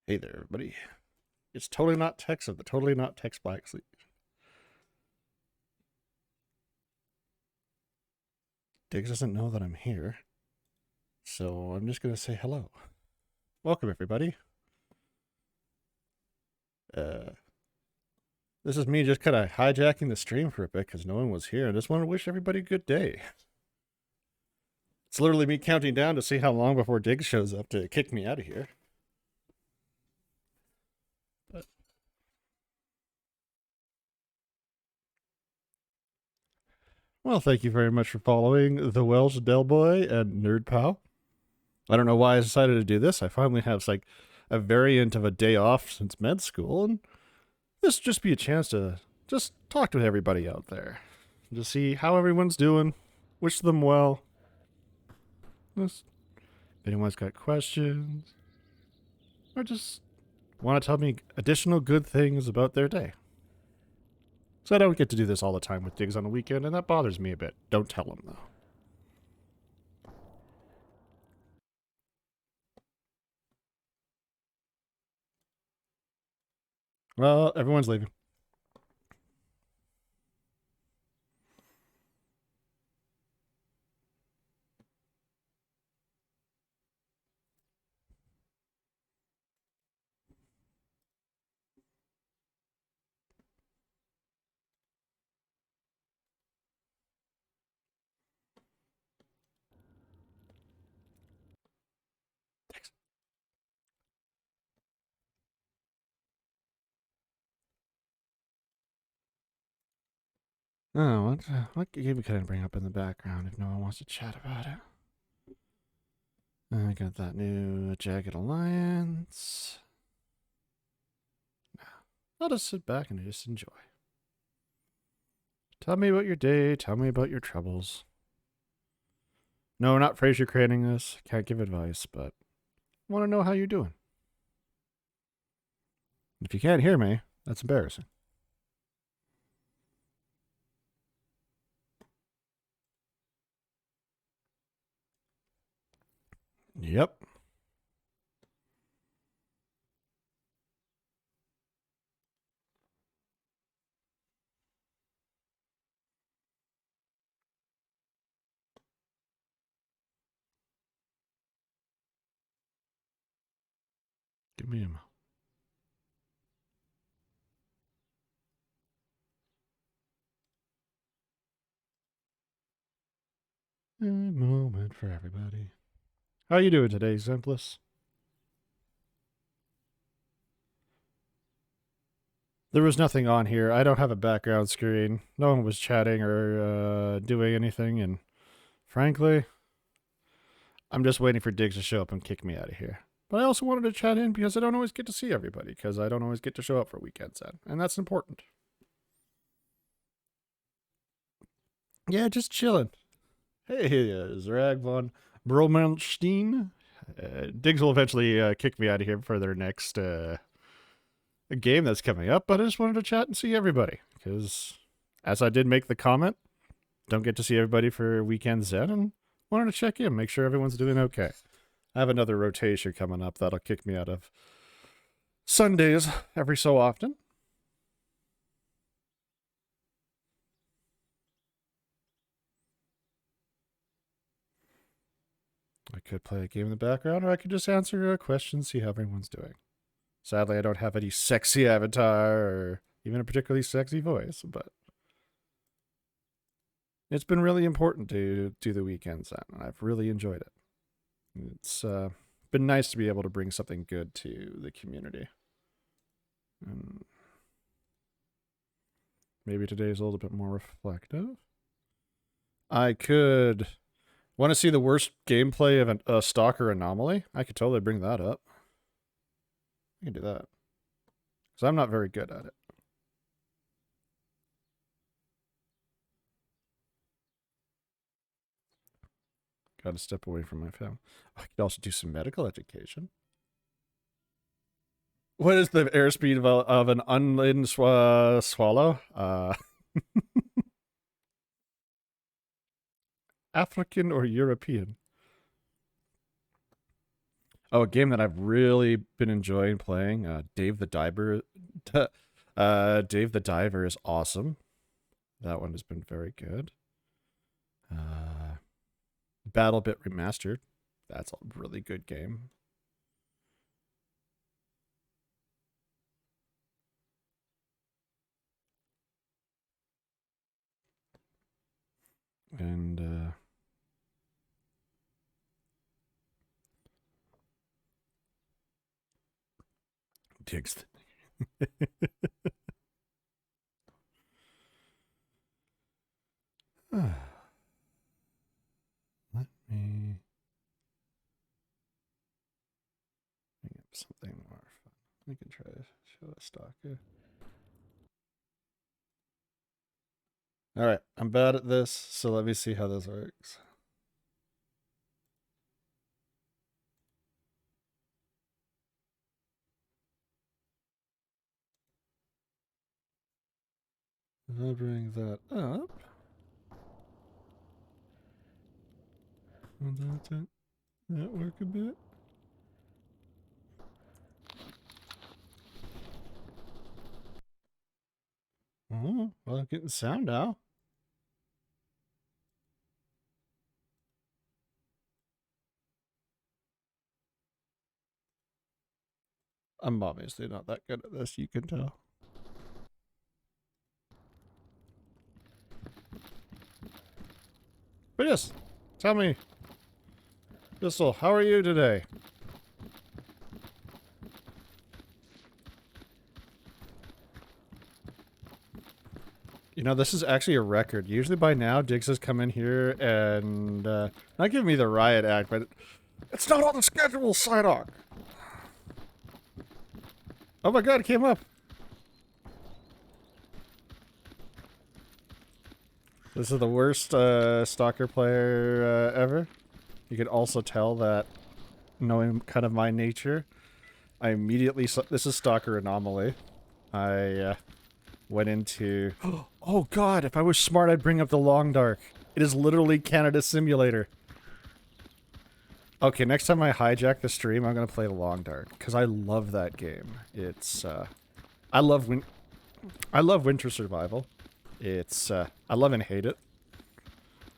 Hey there, everybody. It's totally not Tex of the Totally Not Tex Black Sleep. Diggs doesn't know that I'm here, so I'm just going to say hello. Welcome, everybody. This is me just kind of hijacking the stream for a bit because no one was here. I just want to wish everybody a good day. It's literally me counting down to see how long before Diggs shows up to kick me out of here. But well, thank you very much for following the Welsh Del Boy and Nerd Pal. I don't know why I decided to do this. I finally have like a variant of a day off since med school, and this would just be a chance to just talk to everybody out there, just see how everyone's doing, wish them well. Just, if anyone's got questions, or just want to tell me additional good things about their day. So I don't get to do this all the time with Diggs on the weekend, and that bothers me a bit. Don't tell him, though. Well, everyone's leaving. Diggs. Oh, what game can I bring up in the background if no one wants to chat about it? I got that new Jagged Alliance. I'll just sit back and just enjoy. Tell me about your day. Tell me about your troubles. No, not Fraser creating this. Can't give advice, but want to know how you're doing. If you can't hear me, that's embarrassing. Yep. Give me a moment for everybody. How you doing today, Zempless? There was nothing on here. I don't have a background screen. No one was chatting or doing anything, and frankly, I'm just waiting for Diggs to show up and kick me out of here. But I also wanted to chat in because I don't always get to see everybody because I don't always get to show up for weekends, and that's important. Yeah, just chilling. Hey, Zrag von Bromelstein. Diggs will eventually kick me out of here for their next game that's coming up, but I just wanted to chat and see everybody because, as I did make the comment, don't get to see everybody for weekend Zen, and wanted to check in, make sure everyone's doing okay. I have another rotation coming up that'll kick me out of Sundays every so often. I could play a game in the background, or I could just answer a question, see how everyone's doing. Sadly, I don't have any sexy avatar or even a particularly sexy voice, but it's been really important to do the weekends, and I've really enjoyed it. It's been nice to be able to bring something good to the community. And maybe today's a little bit more reflective. I could want to see the worst gameplay of a Stalker Anomaly. I could totally bring that up. I can do that because I'm not very good at it. Got to step away from my phone. I could also do some medical education. What is the airspeed of an unladen swallow? African or European? Oh, a game that I've really been enjoying playing. Dave the Diver. Dave the Diver is awesome. That one has been very good. BattleBit Remastered. That's a really good game. And Diggs. Let me bring up something more fun. We can try to show a stalker. All right, I'm bad at this, so let me see how this works. If I bring that up, will that work a bit? Oh, well, I'm getting sound now. I'm obviously not that good at this, you can tell. But yes, tell me, Crystal, how are you today? You know, this is actually a record. Usually by now, Diggs has come in here and not giving me the riot act, but it's not on the schedule, Psydoc. Oh my god, it came up. This is the worst stalker player ever. You could also tell that, knowing kind of my nature, I immediately saw, this is Stalker Anomaly. I went into, oh god, if I was smart I'd bring up the Long Dark. It is literally Canada Simulator. Okay, next time I hijack the stream, I'm gonna play the Long Dark because I love that game. It's I love Winter Survival. It's I love and hate it,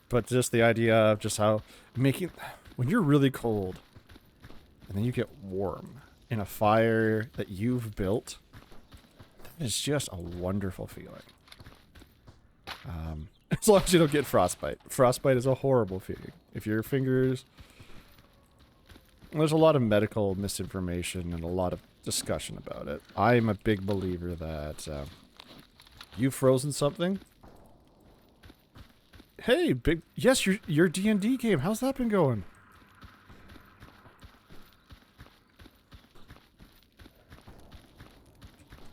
but just the idea of just how making when you're really cold and then you get warm in a fire that you've built, that is just a wonderful feeling. As long as you don't get frostbite. Frostbite is a horrible feeling. If your fingers... There's a lot of medical misinformation and a lot of discussion about it. I'm a big believer that you've frozen something. Hey, big... Yes, your D&D game. How's that been going?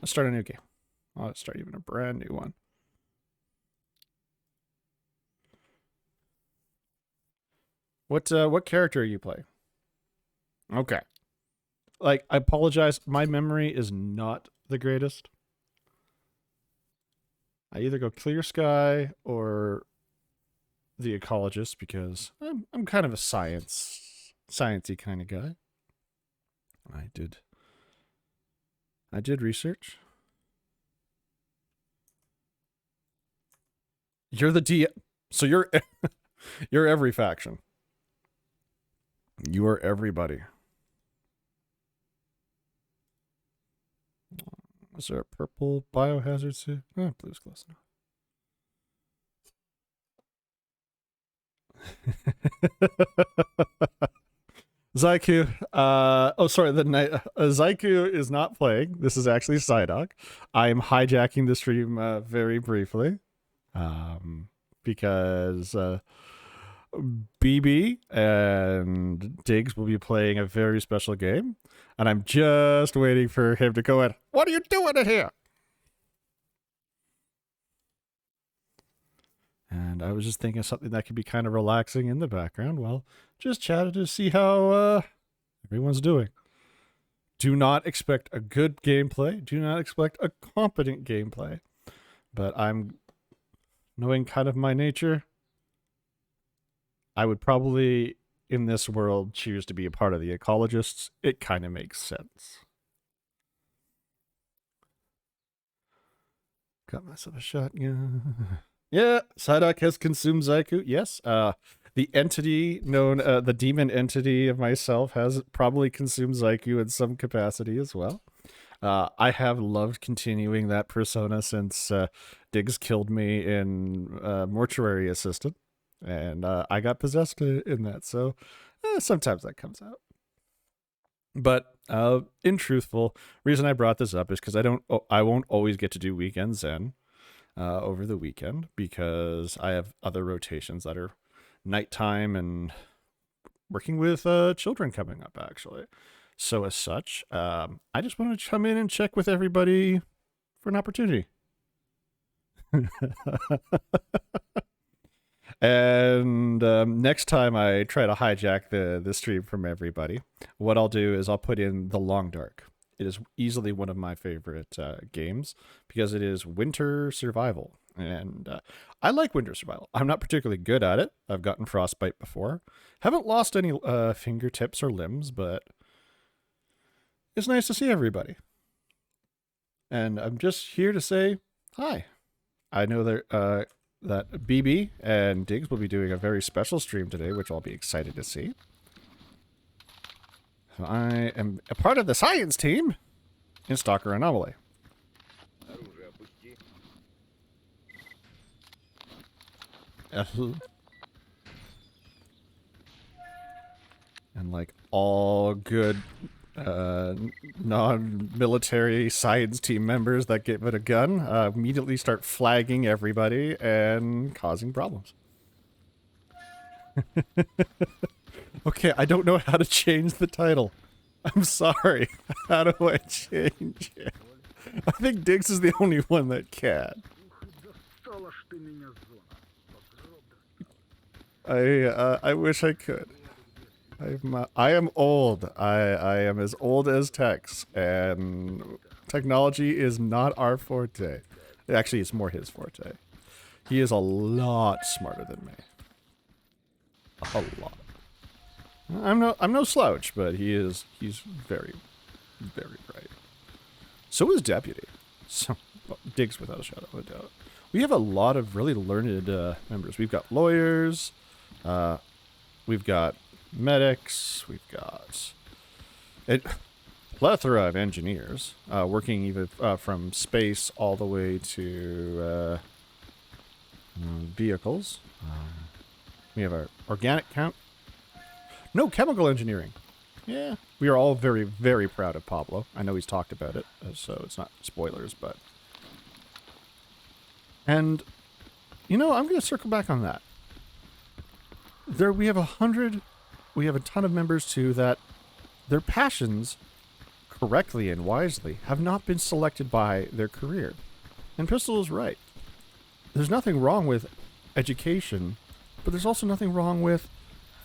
Let's start a new game. I'll start even a brand new one. What character are you playing? Okay. Like, I apologize. My memory is not the greatest. I either go Clear Sky or the Ecologist because I'm kind of a sciencey kind of guy. I did research. You're the D, so you're you're every faction. You are everybody. Is there a purple biohazard suit? Oh, blue's close enough. Zyku, oh sorry, the night Zyku is not playing. This is actually Psydoc. I am hijacking the stream very briefly, because BB and Diggs will be playing a very special game, and I'm just waiting for him to go in. What are you doing in here? And I was just thinking of something that could be kind of relaxing in the background. Well, just chatted to see how everyone's doing. Do not expect a good gameplay. Do not expect a competent gameplay. But I'm knowing kind of my nature. I would probably in this world choose to be a part of the ecologists, it kind of makes sense. Got myself a shotgun. Yeah, Psydoc has consumed Zyku. Yes. The entity known, the demon entity of myself has probably consumed Zyku in some capacity as well. I have loved continuing that persona since Diggs killed me in Mortuary Assistant, and I got possessed in that. So sometimes that comes out. But in truthful, reason I brought this up is because I won't always get to do Weekend Zen over the weekend because I have other rotations that are nighttime and working with children coming up actually. So as such, I just wanted to come in and check with everybody for an opportunity. And next time I try to hijack the stream from everybody, what I'll do is I'll put in The Long Dark. It is easily one of my favorite games because it is winter survival. And I like winter survival. I'm not particularly good at it. I've gotten frostbite before. Haven't lost any fingertips or limbs, but it's nice to see everybody. And I'm just here to say hi. I know that BB and Diggs will be doing a very special stream today, which I'll be excited to see. So I am a part of the science team in S.T.A.L.K.E.R Anomaly. And like all good non-military science team members that give it a gun immediately start flagging everybody and causing problems. Okay, I don't know how to change the title. I'm sorry. How do I change it? I think Diggs is the only one that can. I wish I could. I am old. I am as old as Tex, and technology is not our forte. Actually, it's more his forte. He is a lot smarter than me. A lot. I'm no slouch, but he's very, very bright. So is Deputy. So Diggs without a shadow of a doubt. We have a lot of really learned members. We've got lawyers. We've got medics. We've got a plethora of engineers working even from space all the way to vehicles. We have our organic count. No, chemical engineering. Yeah. We are all very, very proud of Pablo. I know he's talked about it, so it's not spoilers, but... And, you know, I'm going to circle back on that. We have a ton of members, too, that their passions, correctly and wisely, have not been selected by their career. And Pistol is right. There's nothing wrong with education, but there's also nothing wrong with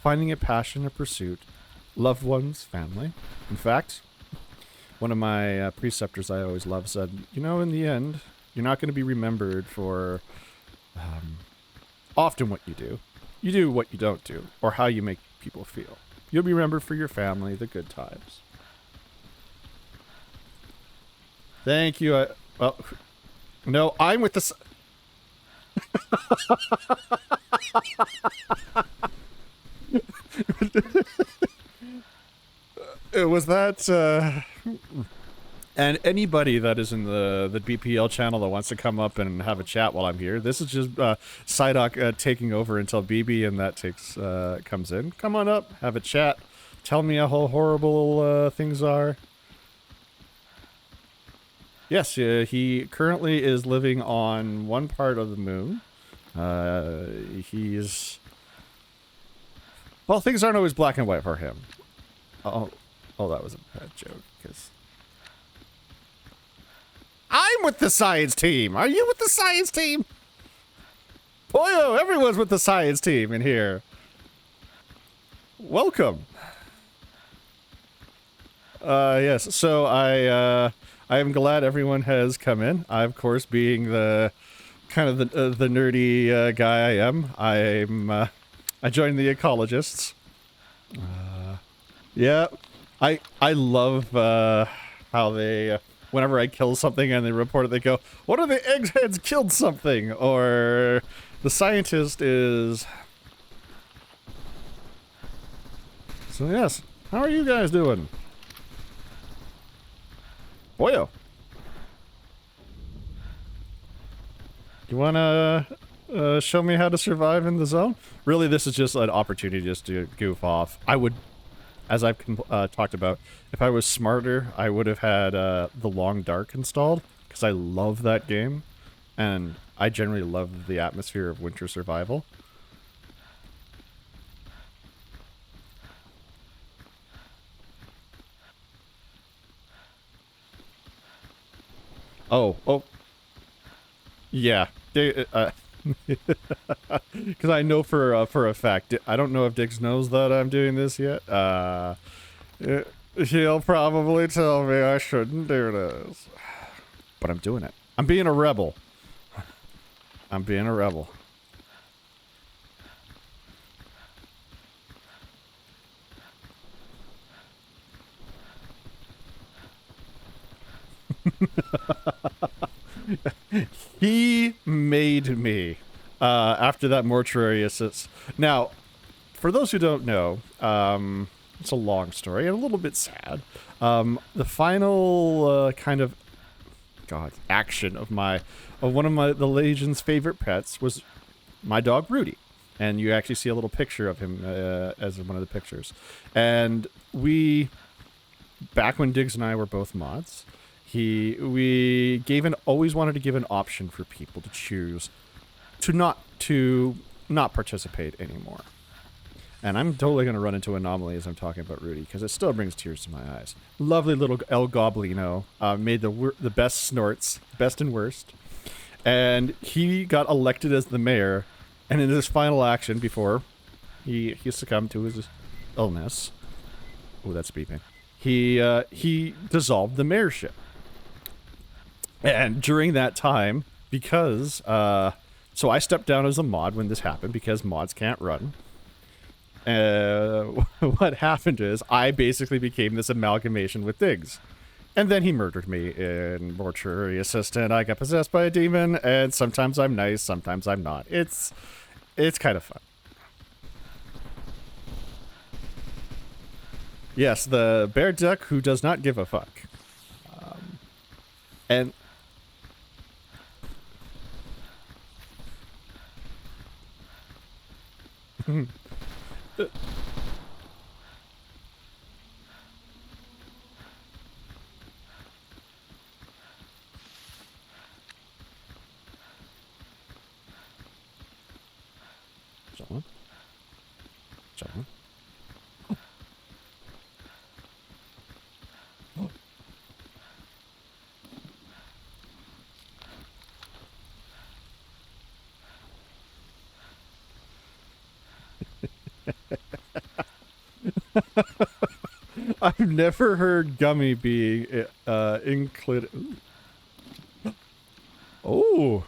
finding a passion, a pursuit, loved ones, family. In fact, one of my preceptors I always loved said, you know, in the end, you're not going to be remembered for often what you do. You do what you don't do, or how you make people feel. You'll be remembered for your family, the good times. Thank you. Well, no, I'm with the... Was that... And anybody that is in the BPL channel that wants to come up and have a chat while I'm here, this is just Psydoc taking over until BB and that comes in. Come on up, have a chat, tell me how horrible things are. Yes, he currently is living on one part of the moon. He's... Well, things aren't always black and white for him. Oh, that was a bad joke, because... I'm with the science team! Are you with the science team? Boyo, everyone's with the science team in here. Welcome. Yes, so I am glad everyone has come in. I, of course, being the kind of the nerdy guy I am, I joined the ecologists. Yeah, I love how they whenever I kill something and they report it, they go, "One of the eggheads killed something," or the scientist is. So yes, how are you guys doing? Boyo, you wanna show me how to survive in the zone? Really, this is just an opportunity just to goof off. I would, as I've talked about, if I was smarter, I would have had the Long Dark installed, because I love that game, and I generally love the atmosphere of winter survival. Oh, yeah. Because I know for a fact, I don't know if Diggs knows that I'm doing this yet. He'll probably tell me I shouldn't do this. But I'm doing it. I'm being a rebel. I'm being a rebel. He made me after that mortuary assist. Now, for those who don't know, it's a long story and a little bit sad. The final kind of action of one of the Legion's favorite pets was my dog Rudy, and you actually see a little picture of him as one of the pictures. And we, back when Diggs and I were both mods, we always wanted to give an option for people to choose to not participate anymore. And I'm totally going to run into Anomaly as I'm talking about Rudy, because it still brings tears to my eyes. Lovely little El Goblino made the best snorts, best and worst. And he got elected as the mayor, and in his final action before he succumbed to his illness, oh, that's beeping, he dissolved the mayorship. And during that time, because so I stepped down as a mod when this happened, because mods can't run. What happened is I basically became this amalgamation with Diggs. And then he murdered me in Mortuary Assistant. I got possessed by a demon, and sometimes I'm nice, sometimes I'm not. It's kind of fun. Yes, the bear duck who does not give a fuck. And Someone. I've never heard Gummy be included. Oh.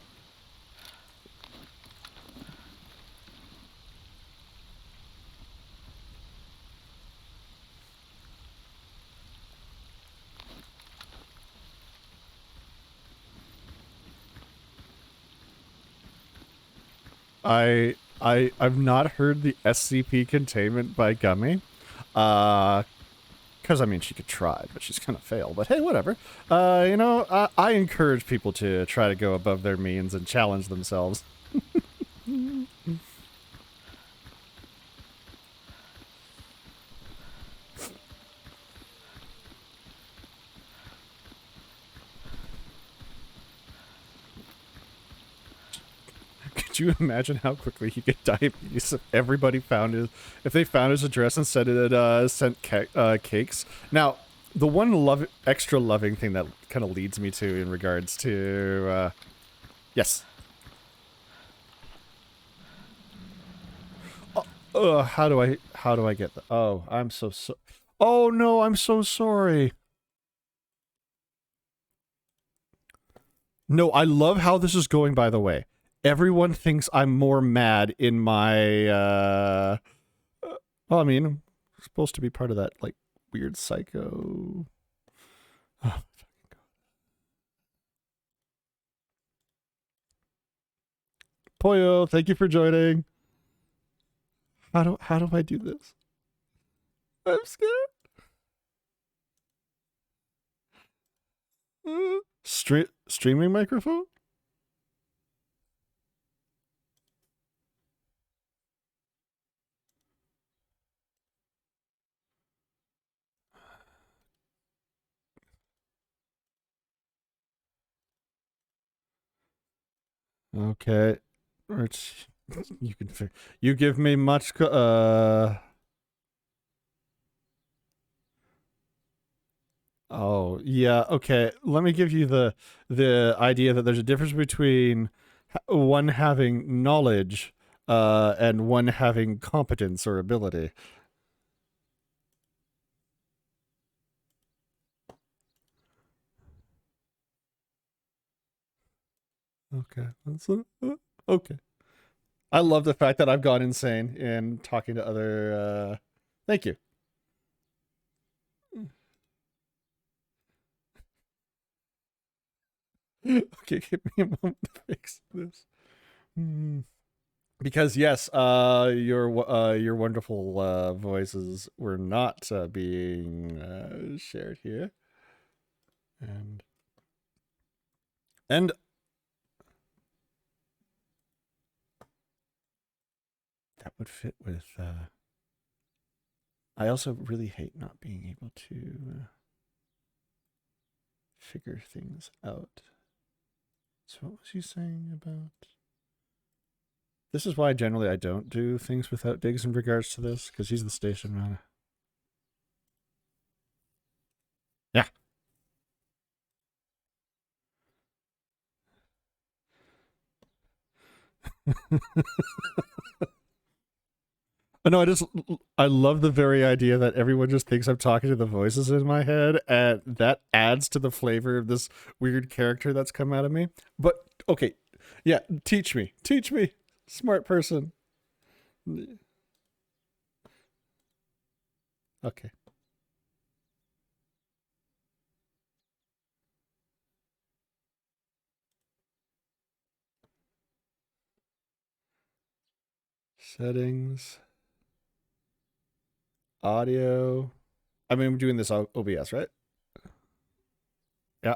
I've not heard the SCP containment by Gummy. Because, I mean, she could try, but she's gonna fail. But hey, whatever. You know, I encourage people to try to go above their means and challenge themselves. Could you imagine how quickly he get diabetes if everybody found if they found his address and sent cakes? Now, the one extra loving thing that kind of leads me to in regards to, yes. How do I get the, oh, I'm so oh no, I'm so sorry. No, I love how this is going, by the way. Everyone thinks I'm more mad in my, well, I mean, supposed to be part of that like weird psycho. Oh, Poyo, thank you for joining. How do I do this? I'm scared. Streaming microphone? Okay. You can you give me much oh, yeah, okay. Let me give you the idea that there's a difference between one having knowledge and one having competence or ability. Okay. Okay. I love the fact that I've gone insane in talking to other thank you. Okay, give me a moment to fix this. Because yes, your wonderful voices were not being shared here, and that would fit with. I also really hate not being able to figure things out. So what was you saying about? This is why generally I don't do things without Diggs in regards to this, because he's the station runner. Yeah. No, I love the very idea that everyone just thinks I'm talking to the voices in my head, and that adds to the flavor of this weird character that's come out of me. But okay, yeah, teach me, smart person. Okay. Settings, audio. I mean, I'm doing this on OBS, right? Yeah.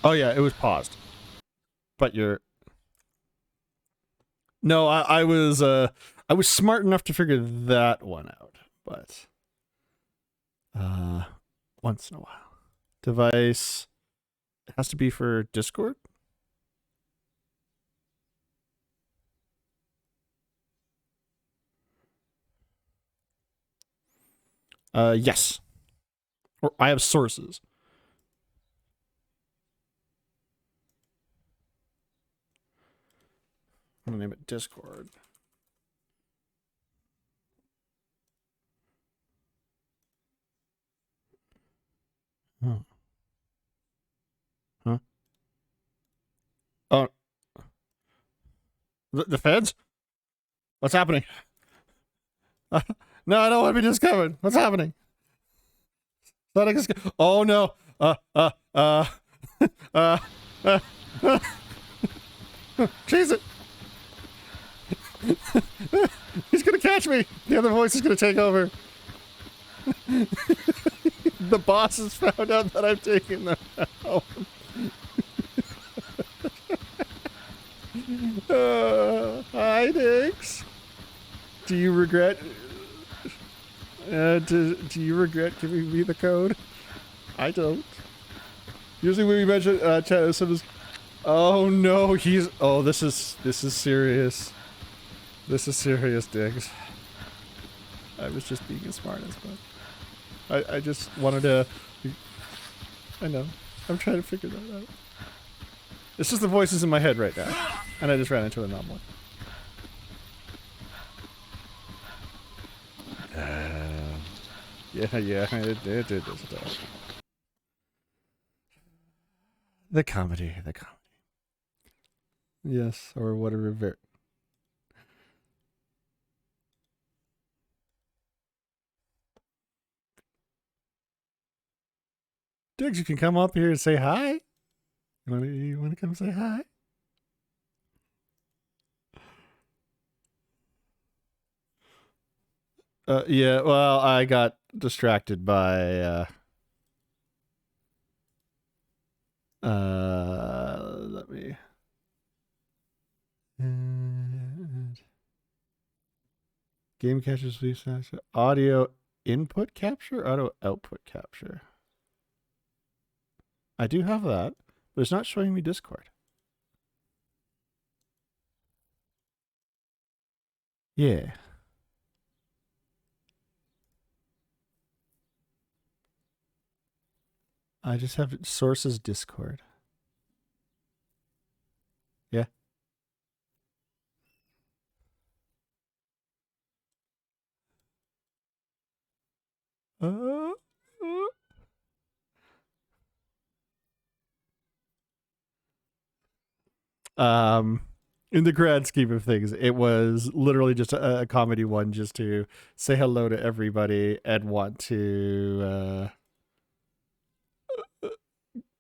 Oh yeah, it was paused. But you're no, I was smart enough to figure that one out, but once in a while. Device, it has to be for Discord. Yes. Or I have sources. I'm gonna name it Discord. Oh. Huh? Oh, the feds? What's happening? No, I don't want to be discovered. What's happening? Oh no. Uh. uh, uh Cheese it. He's gonna catch me. The other voice is gonna take over. The boss has found out that I've taken them out. Hi, Dix. Do you regret? Do you regret giving me the code? I don't. Usually when we mention chat, someone's, oh no, he's, oh, this is serious. This is serious, Diggs. I was just being as smart as fuck. I just wanted to, I know. I'm trying to figure that out. It's just the voices in my head right now. And I just ran into an anomaly. Yeah, it did this time. The comedy. Yes, or whatever. Diggs, you can come up here and say hi. You want to come say hi? Yeah, well, I got distracted by, let me... Game capture, sleep capture, audio input capture, audio output capture. I do have that, but it's not showing me Discord. Yeah. I just have sources Discord. Yeah. In the grand scheme of things, it was literally just a comedy one, just to say hello to everybody and want to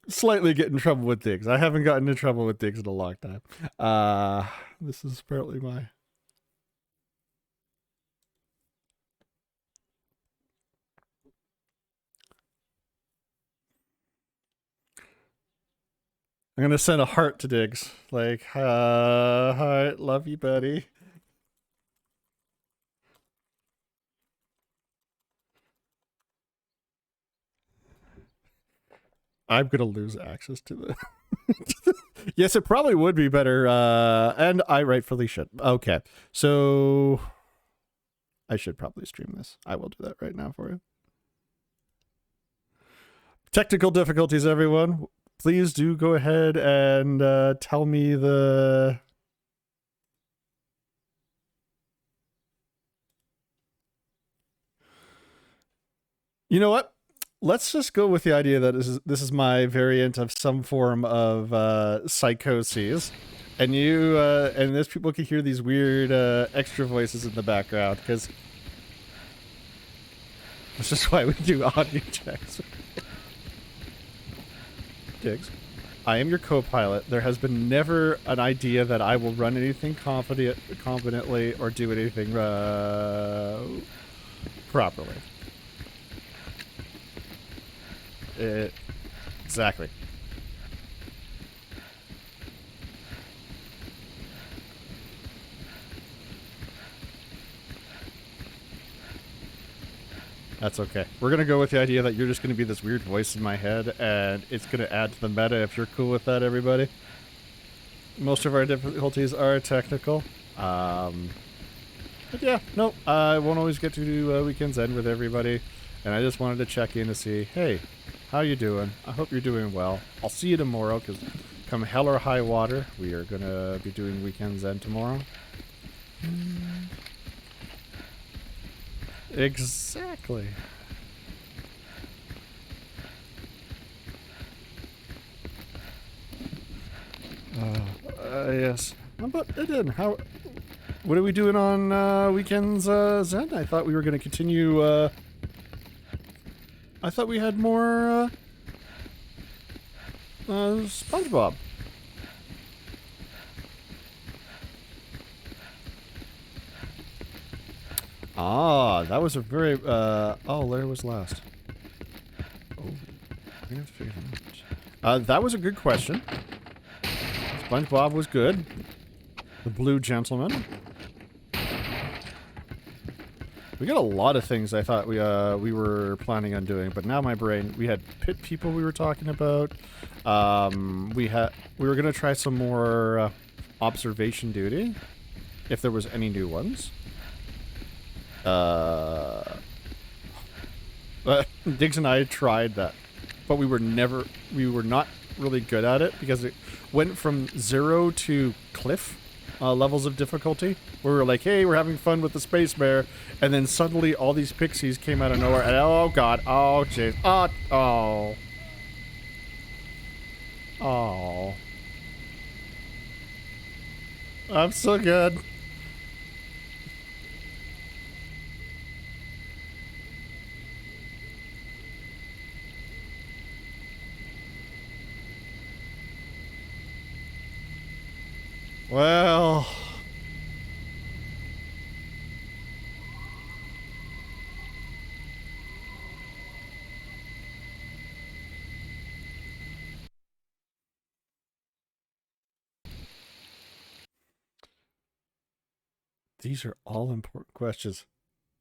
slightly get in trouble with Diggs. I haven't gotten in trouble with Diggs in a long time. This is apparently my... I'm gonna send a heart to Diggs. Like, heart, love you, buddy. I'm gonna lose access to the... Yes, it probably would be better, and I rightfully should. Okay, so... I should probably stream this. I will do that right now for you. Technical difficulties, everyone. Please do go ahead and tell me the... You know what? Let's just go with the idea that this is my variant of some form of psychoses. And you, and those people can hear these weird extra voices in the background, because this is why we do audio checks. Diggs, I am your co-pilot. There has been never an idea that I will run anything competently or do anything properly. Exactly. That's okay. We're going to go with the idea that you're just going to be this weird voice in my head, and it's going to add to the meta if you're cool with that, everybody. Most of our difficulties are technical. But yeah, no, I won't always get to do Weekend's End with everybody, and I just wanted to check in to see, hey, how you doing? I hope you're doing well. I'll see you tomorrow, because come hell or high water, we are going to be doing Weekend's End tomorrow. Exactly. Yes. But then, what are we doing on Weekends Zen? I thought we were going to continue. I thought we had more SpongeBob. Ah, that was a very, oh, Larry was last. Oh, I'm gonna have to figure that out. That was a good question. SpongeBob was good. The Blue Gentleman. We got a lot of things I thought we were planning on doing, but now my brain. We had pit people we were talking about. We were gonna try some more observation duty, if there was any new ones. Diggs and I tried that, but we were not really good at it because it went from 0 to cliff levels of difficulty. We were like, hey, we're having fun with the space bear, and then suddenly all these pixies came out of nowhere, and oh god, oh jeez, oh, I'm so good. Well, these are all important questions.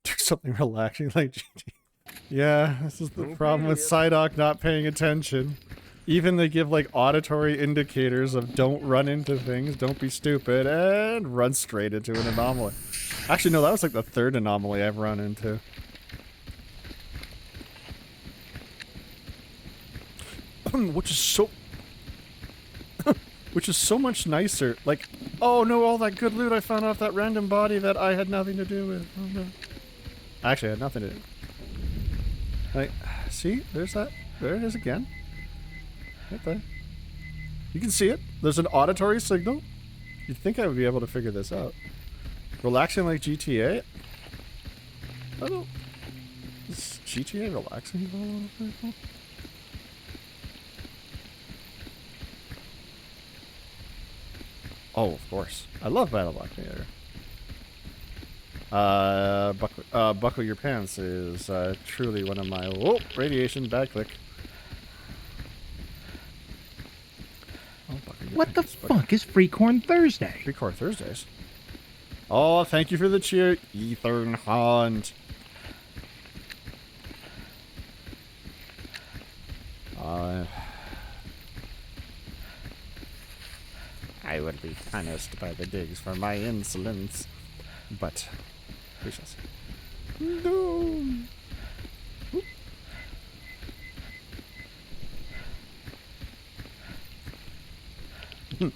Do something relaxing like GT. Yeah, this is the problem with Psydoc not paying attention. Even they give like auditory indicators of don't run into things, don't be stupid, and run straight into an anomaly. Actually, no, that was like the 3rd anomaly I've run into. Which is so... which is so much nicer. Like, oh no, all that good loot I found off that random body that I had nothing to do with. Oh no. Actually, I had nothing to do. Like, see? There's that. There it is again. Right there. You can see it. There's an auditory signal. You'd think I would be able to figure this out. Relaxing like GTA? I don't... Is GTA relaxing for a lot of people? Oh, of course. I love Battle Block Theater. Buckle Your Pants is truly one of my... Oh, radiation, bad click. What the fuck is Freecorn Thursday? Freecorn Thursdays? Oh, thank you for the cheer, Ethan Hunt. I will be punished by the digs for my insolence, but we shall see. No. Nice.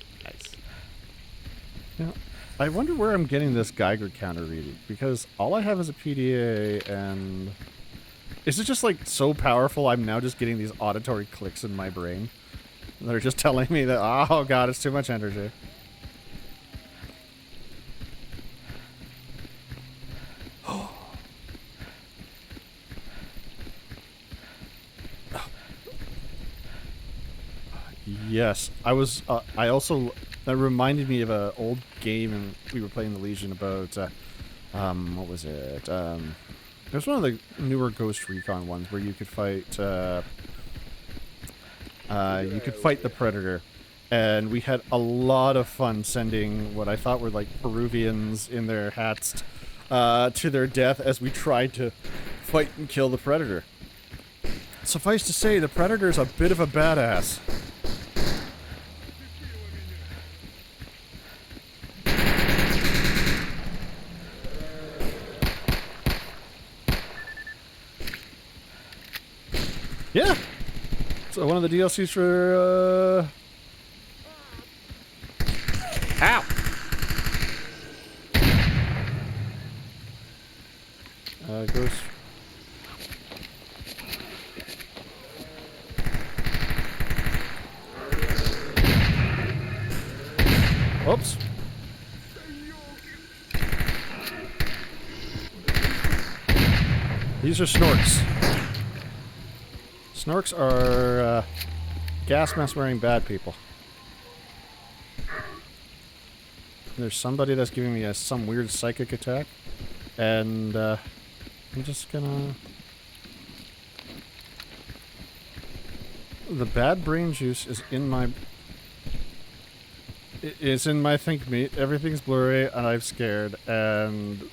Now, I wonder where I'm getting this Geiger counter reading, because all I have is a PDA, and is it just like so powerful I'm now just getting these auditory clicks in my brain that are just telling me that, oh god, it's too much energy. Yes, I was. I also that reminded me of an old game, and we were playing the Legion about. What was it? It was one of the newer Ghost Recon ones where you could fight. You could fight the Predator, and we had a lot of fun sending what I thought were like Peruvians in their hats to their death as we tried to fight and kill the Predator. Suffice to say, the Predator's a bit of a badass. Yeah. So one of the DLCs for Ow. Ghost. Oops. These are snorks. Snorks are gas mask wearing bad people. There's somebody that's giving me some weird psychic attack, and I'm just gonna... The bad brain juice is in my... It's in my think meat. Everything's blurry, and I'm scared, and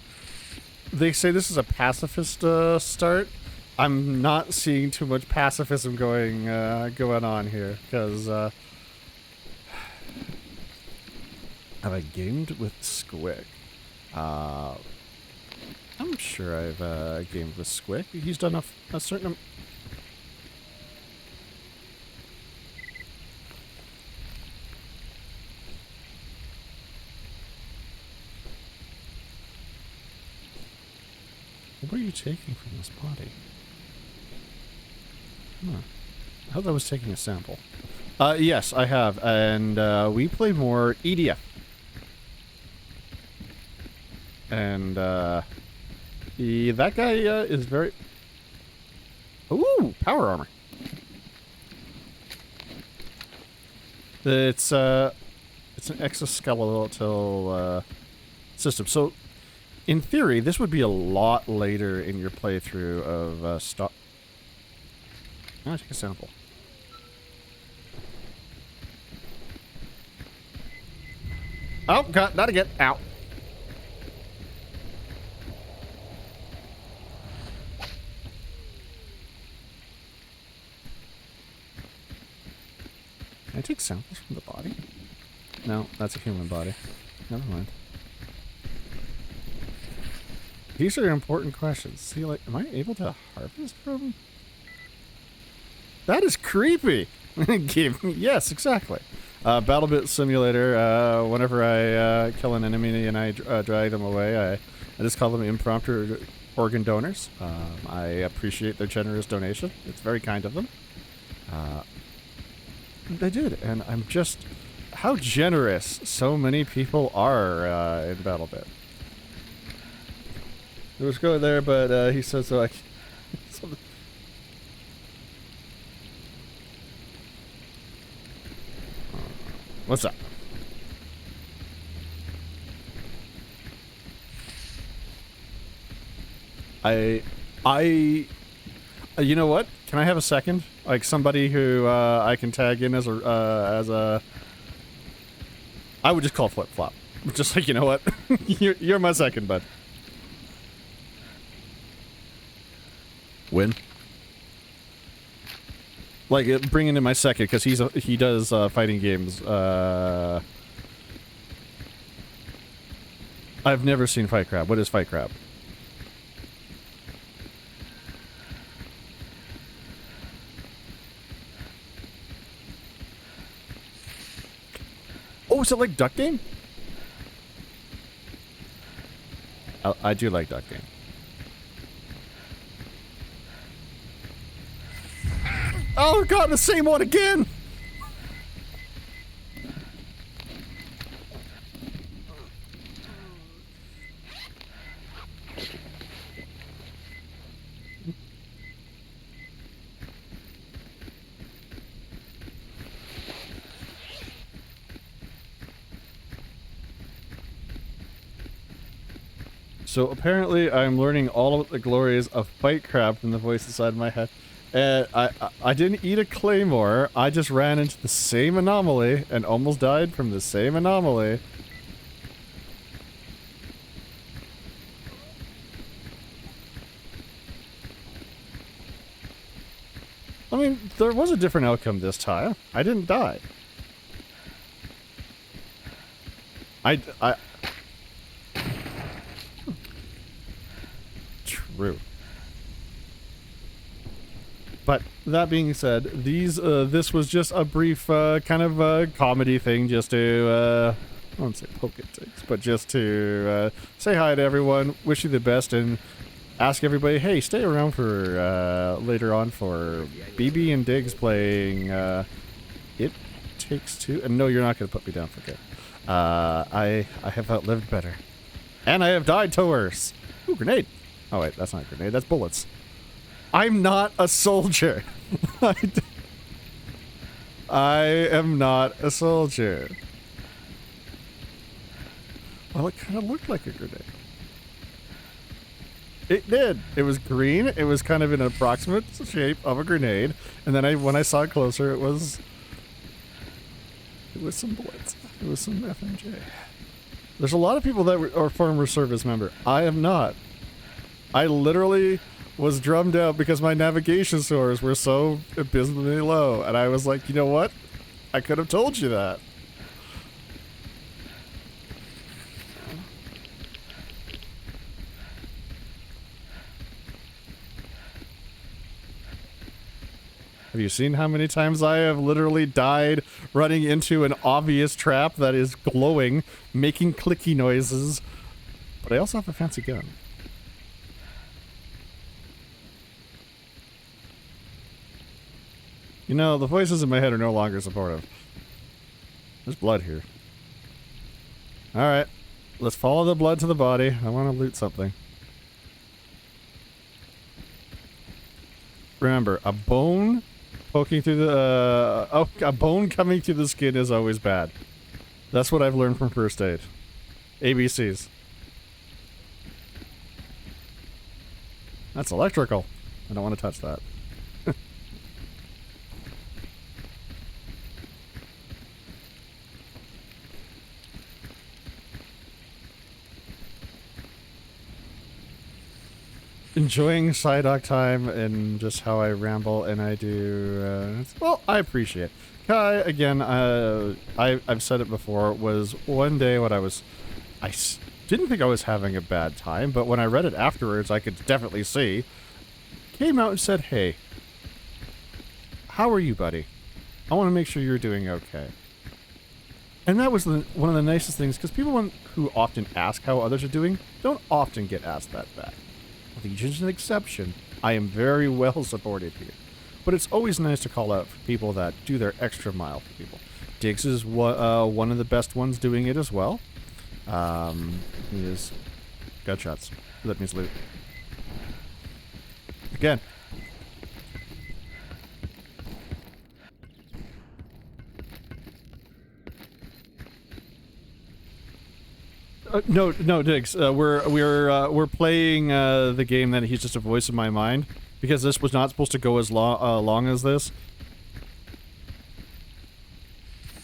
they say this is a pacifist start. I'm not seeing too much pacifism going on here, because have I gamed with Squick? I'm sure I've gamed with Squick. He's done a certain. What are you taking from this body? Huh. I thought I was taking a sample. Yes, I have, and we play more EDF. And that guy is very. Ooh, power armor. It's an exoskeletal system. So, in theory, this would be a lot later in your playthrough of Stop. I'm gonna take a sample. Oh, God, not again. Ow. Can I take samples from the body? No, that's a human body. Never mind. These are important questions. See, like, am I able to harvest from? That is creepy. Yes, exactly. BattleBit Simulator. Whenever I kill an enemy and I drag them away, I just call them impromptu organ donors. I appreciate their generous donation. It's very kind of them. They did, and I'm just how generous so many people are in BattleBit. It was going there, but he said so. What's up? You know what? Can I have a second? Like somebody who I can tag in as a. I would just call Flip Flop. Just like, you know what? you're my second, bud. Win. Like bringing in my second because he does fighting games. I've never seen Fight Crab. What is Fight Crab? Oh, is it like Duck Game? I do like Duck Game. Oh God, the same one again! So apparently I'm learning all of the glories of Fight Crab from the voice inside my head. And I didn't eat a claymore, I just ran into the same anomaly and almost died from the same anomaly. I mean, there was a different outcome this time. I didn't die. True. But that being said, this was just a brief kind of comedy thing, just to I won't say poke at things, but just to say hi to everyone, wish you the best, and ask everybody, hey, stay around for later on for BB and Diggs playing It Takes Two. And no, you're not going to put me down for good. I have outlived better, and I have died to worse. Ooh, grenade. Oh wait, that's not a grenade. That's bullets. I'm not a soldier. I am not a soldier. Well, it kind of looked like a grenade. It did. It was green. It was kind of an approximate shape of a grenade. And then when I saw it closer, it was some bullets. It was some FMJ. There's a lot of people that are former service member. I am not. I literally was drummed out because my navigation scores were so abysmally low. And I was like, you know what? I could have told you that. Have you seen how many times I have literally died running into an obvious trap that is glowing, making clicky noises? But I also have a fancy gun. You know, the voices in my head are no longer supportive. There's blood here. Alright. Let's follow the blood to the body. I want to loot something. Remember, a bone poking through the... a bone coming through the skin is always bad. That's what I've learned from first aid. ABCs. That's electrical. I don't want to touch that. Enjoying Psydoc time and just how I ramble and I do, well, I appreciate it. Kai, again, I've said it before, was one day when I didn't think I was having a bad time, but when I read it afterwards, I could definitely see, came out and said, hey, how are you, buddy? I want to make sure you're doing okay. And that was one of the nicest things, because people who often ask how others are doing don't often get asked that back. Legion's an exception. I am very well supported here. But it's always nice to call out for people that do their extra mile for people. Diggs is one of the best ones doing it as well. He is... Gunshots. That means loot. Again. No, Diggs. We're playing the game that he's just a voice in my mind because this was not supposed to go as long as this.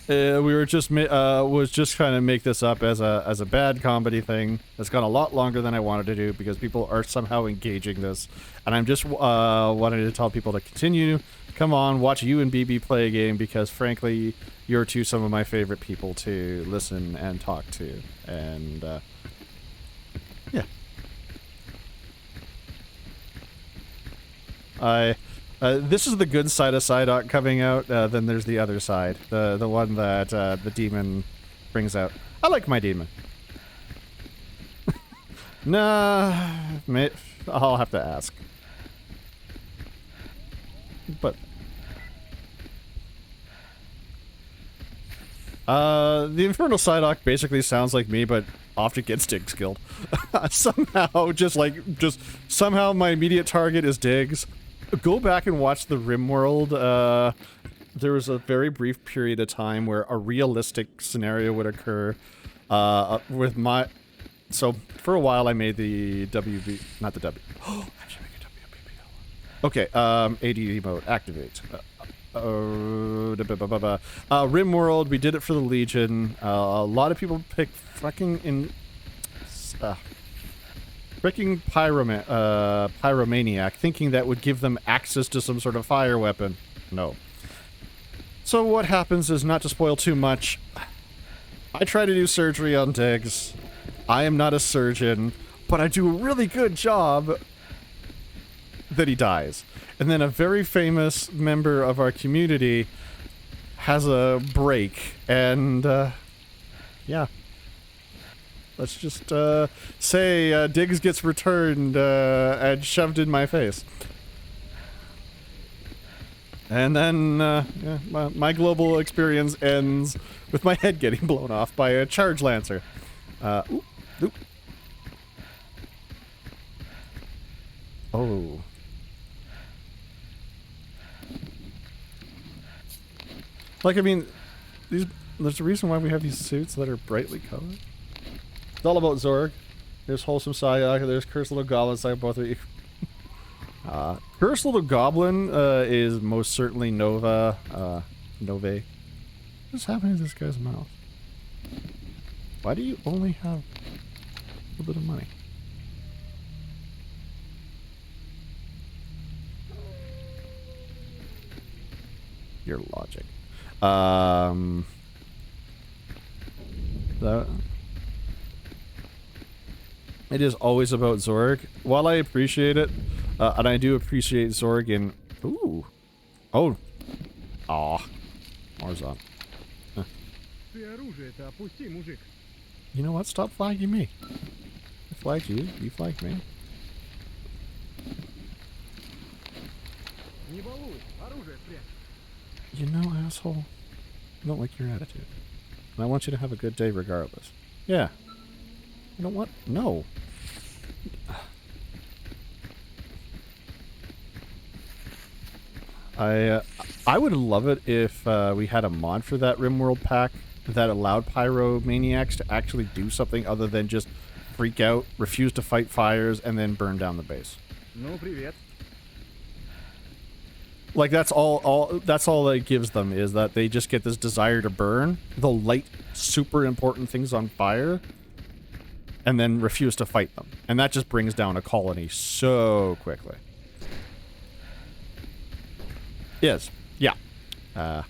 We were just was just trying to make this up as a bad comedy thing. It's gone a lot longer than I wanted to do because people are somehow engaging this, and I'm just wanting to tell people to continue. Come on, watch you and BB play a game because frankly, you're two some of my favorite people to listen and talk to, and yeah. This is the good side of Psydoc coming out. Then there's the other side, the one that the demon brings out. I like my demon. Nah, mate, I'll have to ask. But the Infernal Psydoc basically sounds like me, but often gets Diggs killed. Somehow, just somehow my immediate target is Diggs. Go back and watch the RimWorld. There was a very brief period of time where a realistic scenario would occur with my... So, for a while I made the WB... Not the W... Oh, I should make a WBPL. Okay, ADD mode, activate. RimWorld, we did it for the Legion. A lot of people picked freaking Pyromaniac, thinking that would give them access to some sort of fire weapon. No. So what happens is, not to spoil too much, I try to do surgery on Diggs. I am not a surgeon, but I do a really good job that he dies. And then a very famous member of our community has a break, and yeah. Let's just say Diggs gets returned and shoved in my face. And then yeah, my global experience ends with my head getting blown off by a charge lancer. Oop, oop. Oh. Like, I mean, there's a reason why we have these suits that are brightly colored. It's all about Zorg. There's Wholesome Psydoc, there's Cursed Little Goblin Psy, both of you. Cursed Little Goblin is most certainly Nova. Nove. What's happening to this guy's mouth? Why do you only have a little bit of money? Your logic. That. It is always about Zorg. While I appreciate it, and I do appreciate Zorg in... Ooh. Oh. Aw. Warzone. Huh. You know what? Stop flagging me. I flagged you. You flagged me. You know, asshole. I don't like your attitude. And I want you to have a good day regardless. Yeah. You know what? No. I would love it if we had a mod for that RimWorld pack that allowed pyromaniacs to actually do something other than just freak out, refuse to fight fires, and then burn down the base. No, привет. Like that's all that gives them is that they just get this desire to burn. They'll light super important things on fire and then refuse to fight them. And that just brings down a colony so quickly. Yes. Yeah. Yeah.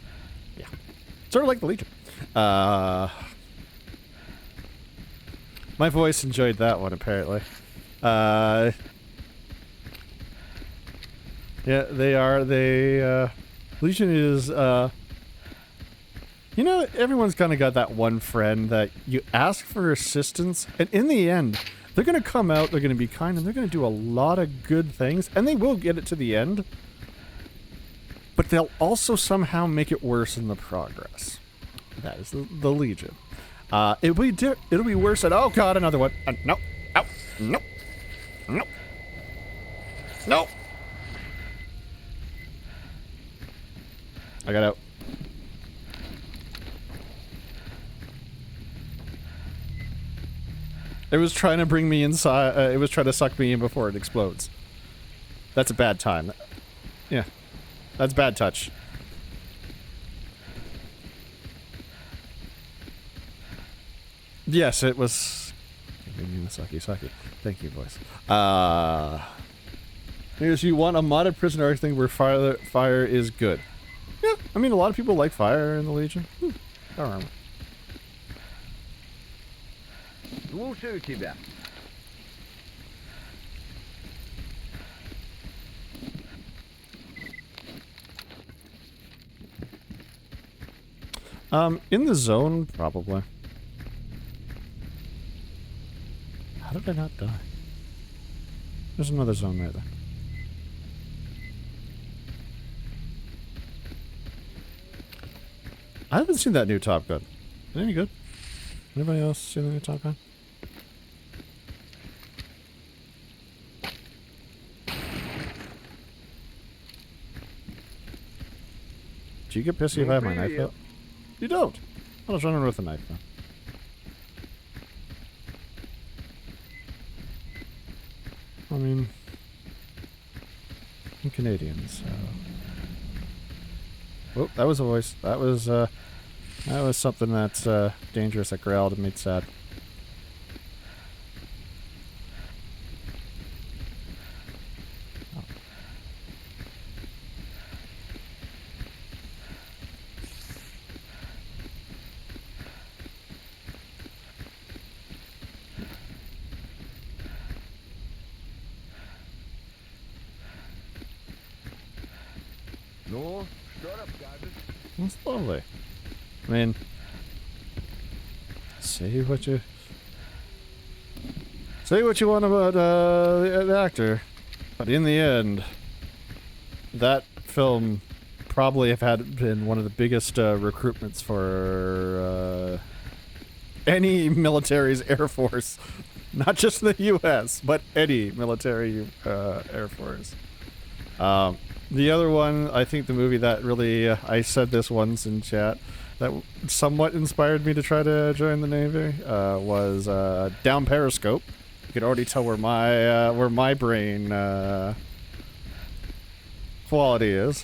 Sort of like the Legion. My voice enjoyed that one, apparently. Yeah, they are. Legion is, you know, everyone's kind of got that one friend that you ask for assistance, and in the end, they're going to come out, they're going to be kind, and they're going to do a lot of good things, and they will get it to the end. But they'll also somehow make it worse in the progress. That is the Legion. It'll be worse at... Oh god, another one. No. Ow. No. No. No. I got out. It was trying to bring me inside. It was trying to suck me in before it explodes. That's a bad time. Yeah. That's bad touch. Yes, it was... Sucky. Thank you, voice. Here's you want a modded prison arc thing where fire is good. Yeah, I mean, a lot of people like fire in the Legion. Power armor. Слушаю тебя. In the zone, probably. How did I not die? There's another zone right there. I haven't seen that new Top Gun. Is it any good? Anybody else seen the new Top Gun? Do you get pissy if I have my knife out? You don't. I was running with a knife now. I mean, I'm Canadian, so... Oh, that was a voice. That was something that's dangerous that growled and made sad. Oh. Ну, что расскажешь? That's lovely. I mean, say what you want about the actor, but in the end, that film probably have had been one of the biggest recruitments for any military's air force, not just the U.S., but any military air force. The other one, I think the movie that really, I said this once in chat, that somewhat inspired me to try to join the Navy, was Down Periscope. You could already tell where my brain quality is.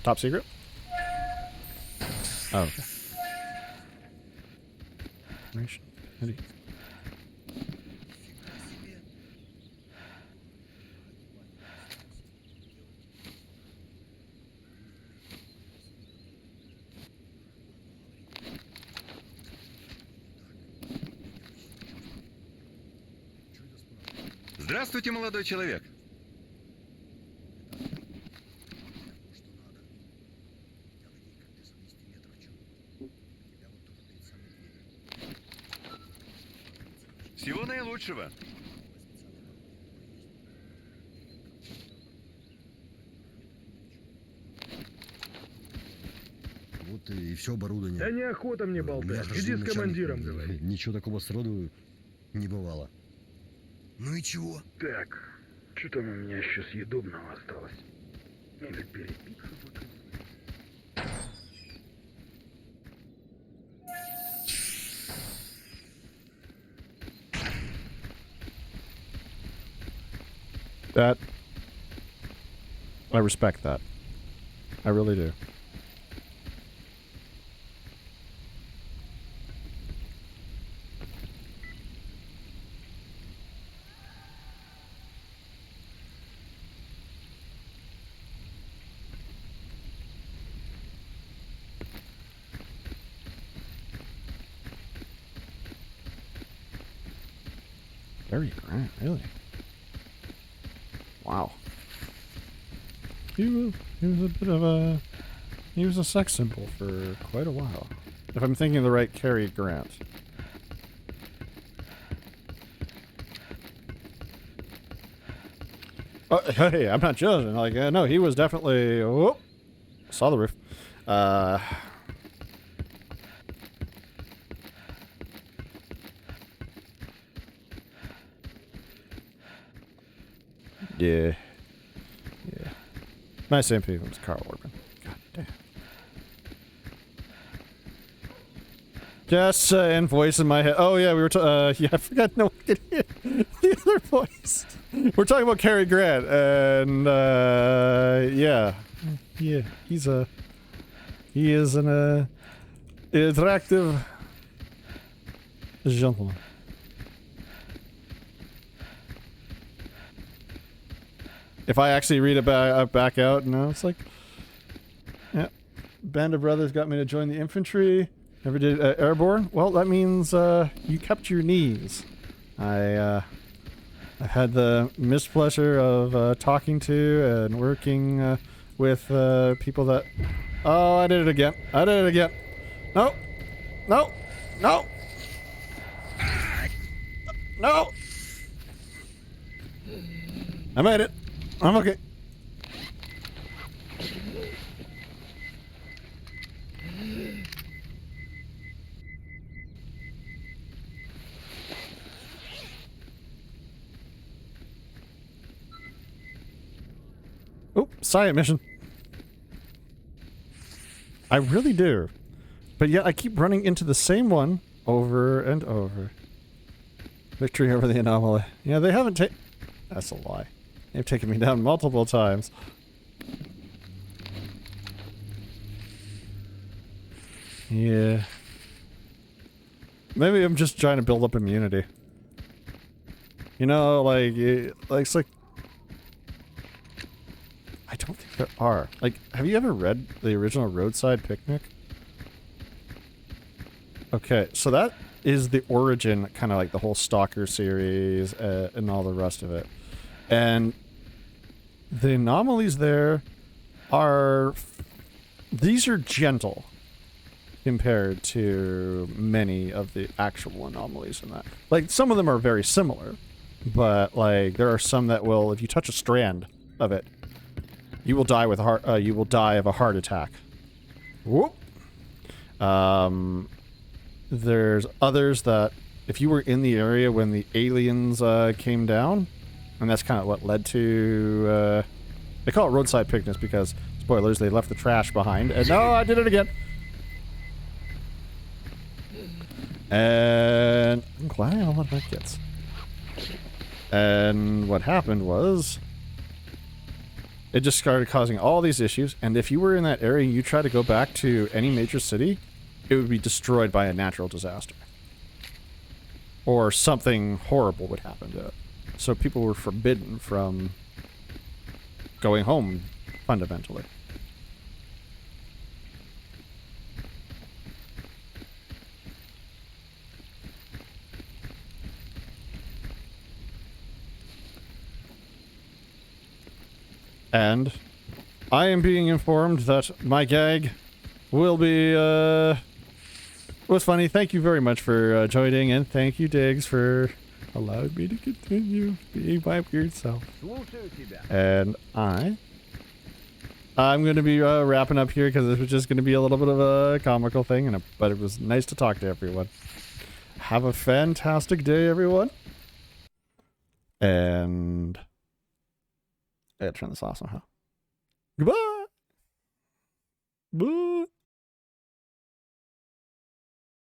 Top secret? Oh, okay. Information. Ready. Здравствуйте, молодой человек. Всего наилучшего. Вот и все оборудование. Да неохота мне У меня болтать. же Иди с начальник, командиром говори. Ничего такого сроду не бывало. Ну и чего? Так, что там у меня еще съедобного осталось? Или перепиться пока? That. I respect that. I really do. Very grand, really. Wow. He was a bit of a... He was a sex symbol for quite a while. If I'm thinking of the right Cary Grant. Oh, hey, I'm not judging. Like, no, he was definitely... Oh, saw the roof. Yeah. Yeah. My sympathy was Carl Orban. God damn. Just and voice in my head. Oh yeah, we were. Yeah, I forgot. No one could hear the other voice. We're talking about Cary Grant, and yeah, yeah, he is an attractive gentleman. If I actually read it back out, no, it's like, yeah, band of brothers got me to join the infantry. Never did airborne. Well, that means you kept your knees. I had the mispleasure of talking to and working with people that. Oh, I did it again. I did it again. No, no, no, no. I made it. I'm okay. Oh, science mission. I really do. But yet I keep running into the same one over and over. Victory over the Anomaly. Yeah, they haven't taken... That's a lie. They've taken me down multiple times. Yeah. Maybe I'm just trying to build up immunity. You know, like it's like... I don't think there are. Like, have you ever read the original Roadside Picnic? Okay, so that is the origin, kind of like the whole S.T.A.L.K.E.R series and all the rest of it. And the anomalies there are... These are gentle compared to many of the actual anomalies in that. Like, some of them are very similar, but, like, there are some that will, if you touch a strand of it, you will die with you will die of a heart attack. Whoop. There's others that, if you were in the area when the aliens came down, and that's kind of what led to... they call it Roadside Picnics because, spoilers, they left the trash behind. And no, I did it again. And I'm glad I got a lot of med kits. And what happened was... it just started causing all these issues. And if you were in that area and you try to go back to any major city, it would be destroyed by a natural disaster. Or something horrible would happen to it. So people were forbidden from going home, fundamentally. And I am being informed that my gag will be, was funny. Thank you very much for joining, and thank you, Diggs, for allowing me to continue being my weird self. And I'm going to be wrapping up here because this was just going to be a little bit of a comical thing, but it was nice to talk to everyone. Have a fantastic day, everyone. And I gotta turn this off somehow. Goodbye. Bye.